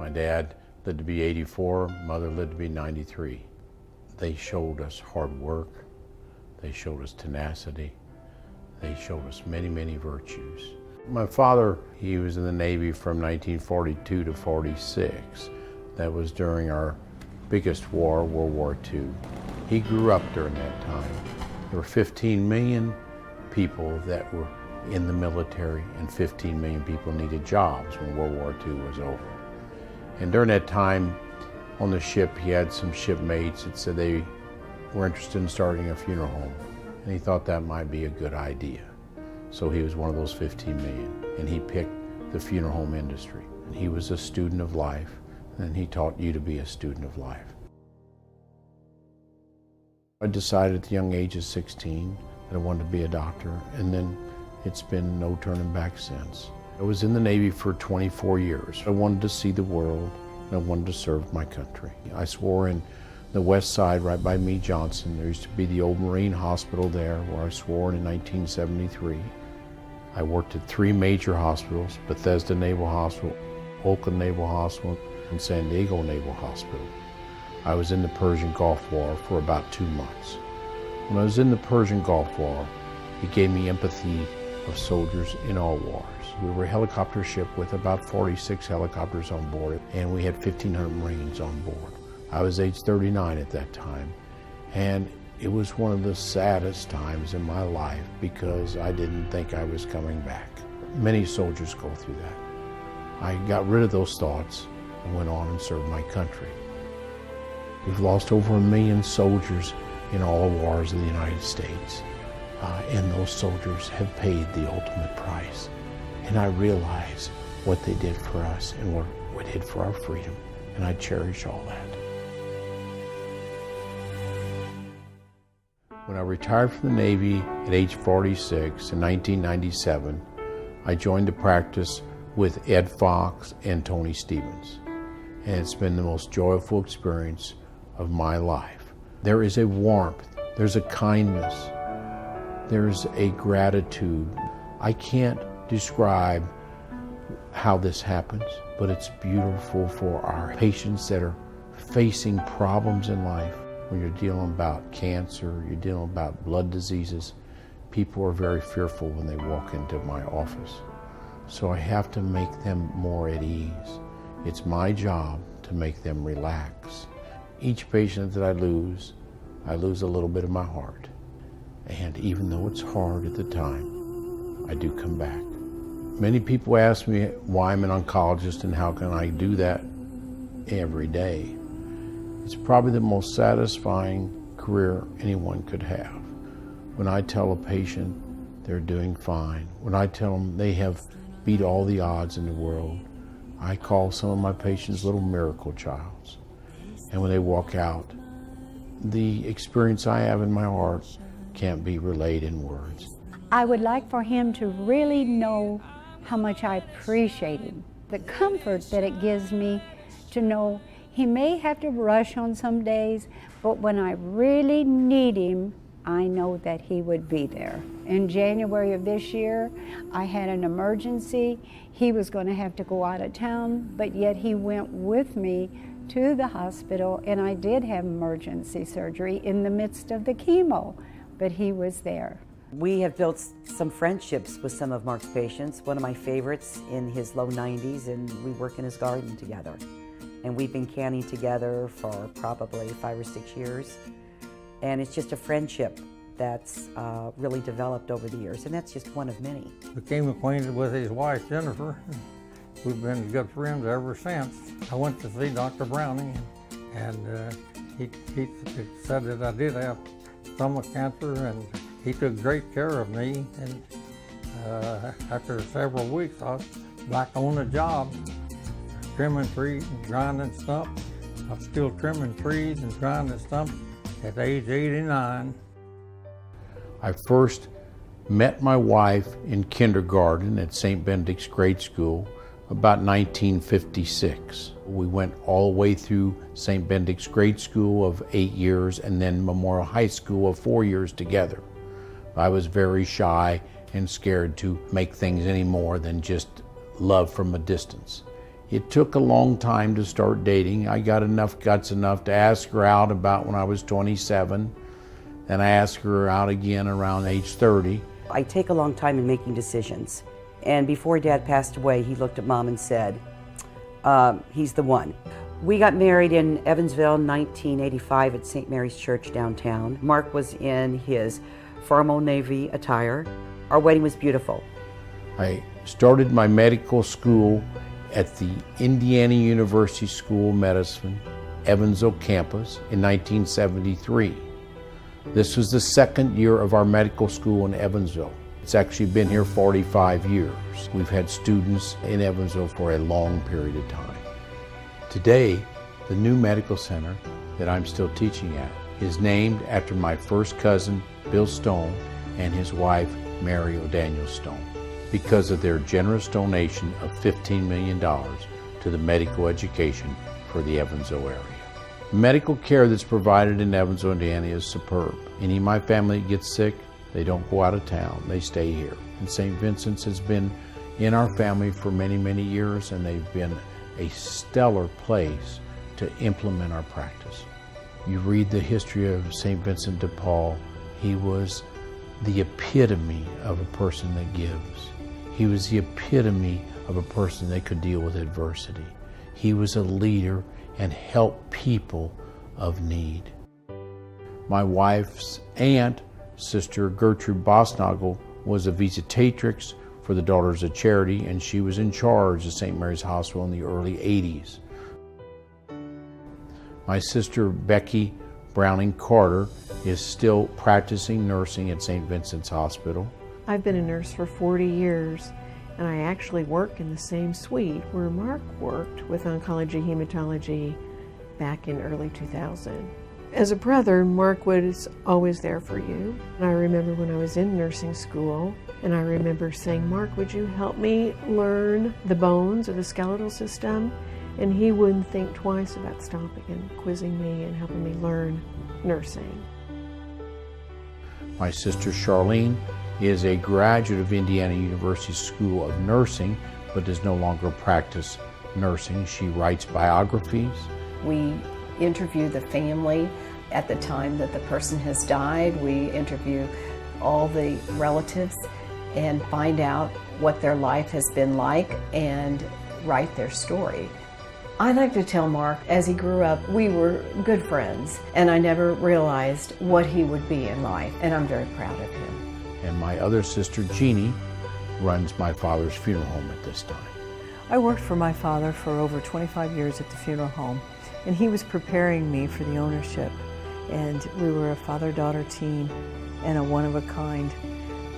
My dad lived to be 84, mother lived to be 93. They showed us hard work, they showed us tenacity, they showed us many, many virtues. My father, he was in the Navy from 1942 to 46. That was during our biggest war, World War II. He grew up during that time. There were 15 million people that were in the military, and 15 million people needed jobs when World War II was over. And during that time on the ship, he had some shipmates that said they were interested in starting a funeral home. And he thought that might be a good idea. So he was one of those 15 million, and he picked the funeral home industry. And he was a student of life, and he taught you to be a student of life. I decided at the young age of 16 that I wanted to be a doctor, and then it's been no turning back since. I was in the Navy for 24 years. I wanted to see the world, and I wanted to serve my country. I swore in the west side, right by Meade Johnson. There used to be the old Marine Hospital there, where I swore in 1973. I worked at 3 major hospitals: Bethesda Naval Hospital, Oakland Naval Hospital, and San Diego Naval Hospital. I was in the Persian Gulf War for about 2 months. When I was in the Persian Gulf War, it gave me empathy of soldiers in all wars. We were a helicopter ship with about 46 helicopters on board, and we had 1,500 Marines on board. I was age 39 at that time, and it was one of the saddest times in my life because I didn't think I was coming back. Many soldiers go through that. I got rid of those thoughts and went on and served my country. We've lost over 1 million soldiers in all wars in the United States, and those soldiers have paid the ultimate price. And I realize what they did for us and what they did for our freedom, and I cherish all that. When I retired from the Navy at age 46 in 1997, I joined the practice with Ed Fox and Tony Stevens, and it's been the most joyful experience of my life. There is a warmth, there's a kindness, there's a gratitude. I can't describe how this happens, but it's beautiful for our patients that are facing problems in life. When you're dealing about cancer, you're dealing about blood diseases, people are very fearful when they walk into my office. So I have to make them more at ease. It's my job to make them relax. Each patient that I lose a little bit of my heart. And even though it's hard at the time, I do come back. Many people ask me why I'm an oncologist and how can I do that every day. It's probably the most satisfying career anyone could have. When I tell a patient they're doing fine, when I tell them they have beat all the odds in the world, I call some of my patients little miracle childs. And when they walk out, the experience I have in my heart can't be relayed in words. I would like for him to really know how much I appreciate him, the comfort that it gives me to know he may have to rush on some days, but when I really need him, I know that he would be there. In January of this year, I had an emergency. He was going to have to go out of town, but yet he went with me to the hospital, and I did have emergency surgery in the midst of the chemo, but he was there. We have built some friendships with some of Mark's patients. One of my favorites in his low 90s, and we work in his garden together. And we've been canning together for probably 5 or 6 years. And it's just a friendship that's really developed over the years, and that's just one of many. Became acquainted with his wife, Jennifer. We've been good friends ever since. I went to see Dr. Browning, and he said that I did have stomach cancer, and he took great care of me. And after several weeks, I was back on the job, trimming trees and grinding stumps. I'm still trimming trees and grinding stumps at age 89. I first met my wife in kindergarten at St. Benedict's Grade School about 1956. We went all the way through St. Benedict's Grade School of 8 years and then Memorial High School of 4 years together. I was very shy and scared to make things any more than just love from a distance. It took a long time to start dating. I got enough guts enough to ask her out about when I was 27, and I asked her out again around age 30. I take a long time in making decisions. And before Dad passed away, he looked at Mom and said, he's the one. We got married in Evansville in 1985 at St. Mary's Church downtown. Mark was in his formal Navy attire. Our wedding was beautiful. I started my medical school at the Indiana University School of Medicine, Evansville campus in 1973. This was the second year of our medical school in Evansville. It's actually been here 45 years. We've had students in Evansville for a long period of time. Today, the new medical center that I'm still teaching at is named after my first cousin, Bill Stone, and his wife, Mary O'Daniel Stone, because of their generous donation of $15 million to the medical education for the Evansville area. The medical care that's provided in Evansville, Indiana is superb. Any of my family gets sick, they don't go out of town, they stay here. And St. Vincent's has been in our family for many, many years, and they've been a stellar place to implement our practice. You read the history of St. Vincent de Paul, he was the epitome of a person that gives. He was the epitome of a person that could deal with adversity. He was a leader and helped people of need. My wife's aunt, Sister Gertrude Bosnagel, was a visitatrix for the Daughters of Charity, and she was in charge of St. Mary's Hospital in the early 80s. My sister Becky Browning Carter is still practicing nursing at St. Vincent's Hospital. I've been a nurse for 40 years, and I actually work in the same suite where Mark worked with oncology hematology back in early 2000. As a brother, Mark was always there for you. And I remember when I was in nursing school, and I remember saying, Mark, would you help me learn the bones of the skeletal system? And he wouldn't think twice about stopping and quizzing me and helping me learn nursing. My sister Charlene is a graduate of Indiana University School of Nursing, but does no longer practice nursing. She writes biographies. We interview the family at the time that the person has died. We interview all the relatives and find out what their life has been like and write their story. I like to tell Mark, as he grew up, we were good friends, and I never realized what he would be in life, and I'm very proud of him. And my other sister, Jeannie, runs my father's funeral home at this time. I worked for my father for over 25 years at the funeral home, and he was preparing me for the ownership. And we were a father-daughter team and a one-of-a-kind.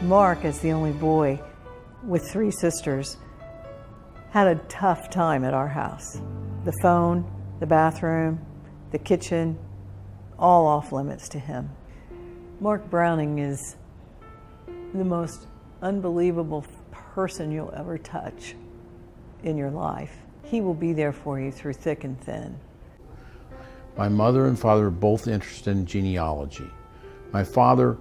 Mark, as the only boy with 3 sisters, had a tough time at our house. The phone, the bathroom, the kitchen, all off limits to him. Mark Browning is the most unbelievable person you'll ever touch in your life. He will be there for you through thick and thin. My mother and father are both interested in genealogy. My father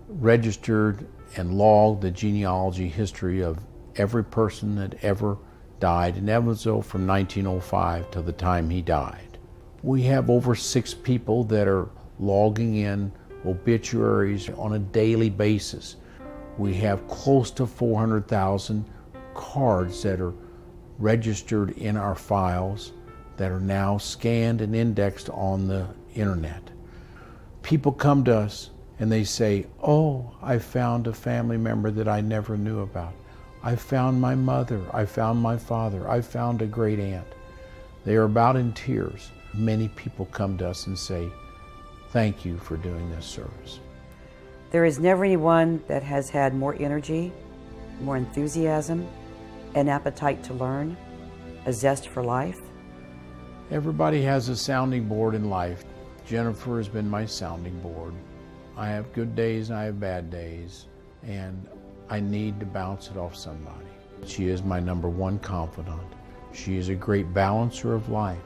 registered and logged the genealogy history of every person that ever died in Evansville from 1905 till the time he died. We have over 6 people that are logging in obituaries on a daily basis. We have close to 400,000 cards that are registered in our files that are now scanned and indexed on the internet. People come to us and they say, oh, I found a family member that I never knew about. I found my mother, I found my father, I found a great aunt. They are about in tears. Many people come to us and say, thank you for doing this service. There is never anyone that has had more energy, more enthusiasm, an appetite to learn, a zest for life. Everybody has a sounding board in life. Jennifer has been my sounding board. I have good days and I have bad days, and I need to bounce it off somebody. She is my #1 confidant. She is a great balancer of life.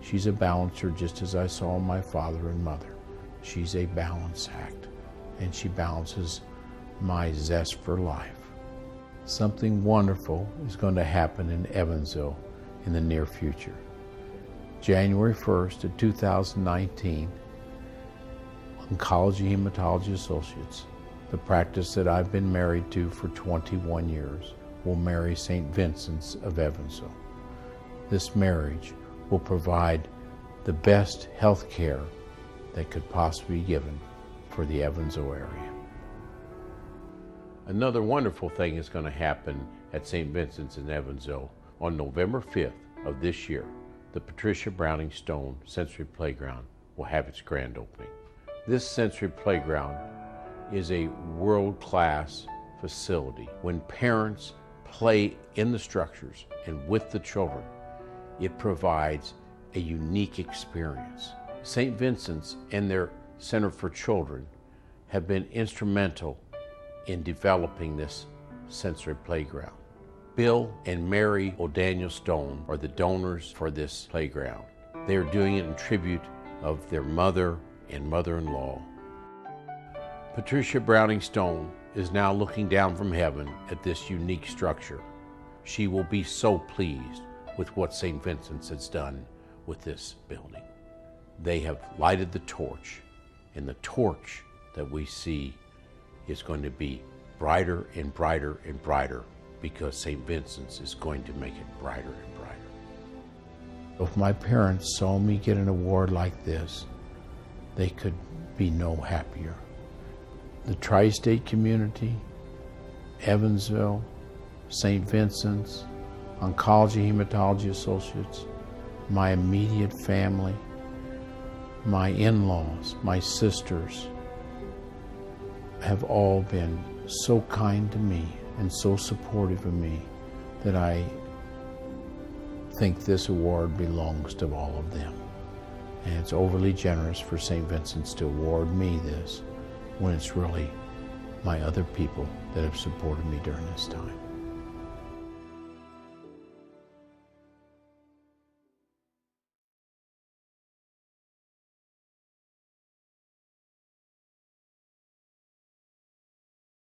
She's a balancer just as I saw my father and mother. She's a balance act, and she balances my zest for life. Something wonderful is going to happen in Evansville in the near future. January 1st of 2019, Oncology Hematology Associates, the practice that I've been married to for 21 years, will marry St. Vincent's of Evansville. This marriage will provide the best health care that could possibly be given for the Evansville area. Another wonderful thing is going to happen at St. Vincent's in Evansville on November 5th of this year. The Patricia Browning Stone Sensory Playground will have its grand opening. This sensory playground is a world-class facility. When parents play in the structures and with the children, it provides a unique experience. St. Vincent's and their Center for Children have been instrumental in developing this sensory playground. Bill and Mary O'Daniel Stone are the donors for this playground. They are doing it in tribute of their mother and mother-in-law. Patricia Browning Stone is now looking down from heaven at this unique structure. She will be so pleased with what St. Vincent's has done with this building. They have lighted the torch, and the torch that we see is going to be brighter and brighter and brighter, because St. Vincent's is going to make it brighter and brighter. If my parents saw me get an award like this, they could be no happier. The tri-state community, Evansville, St. Vincent's, Oncology Hematology Associates, my immediate family, my in-laws, my sisters, have all been so kind to me and so supportive of me that I think this award belongs to all of them. And it's overly generous for St. Vincent's to award me this when it's really my other people that have supported me during this time.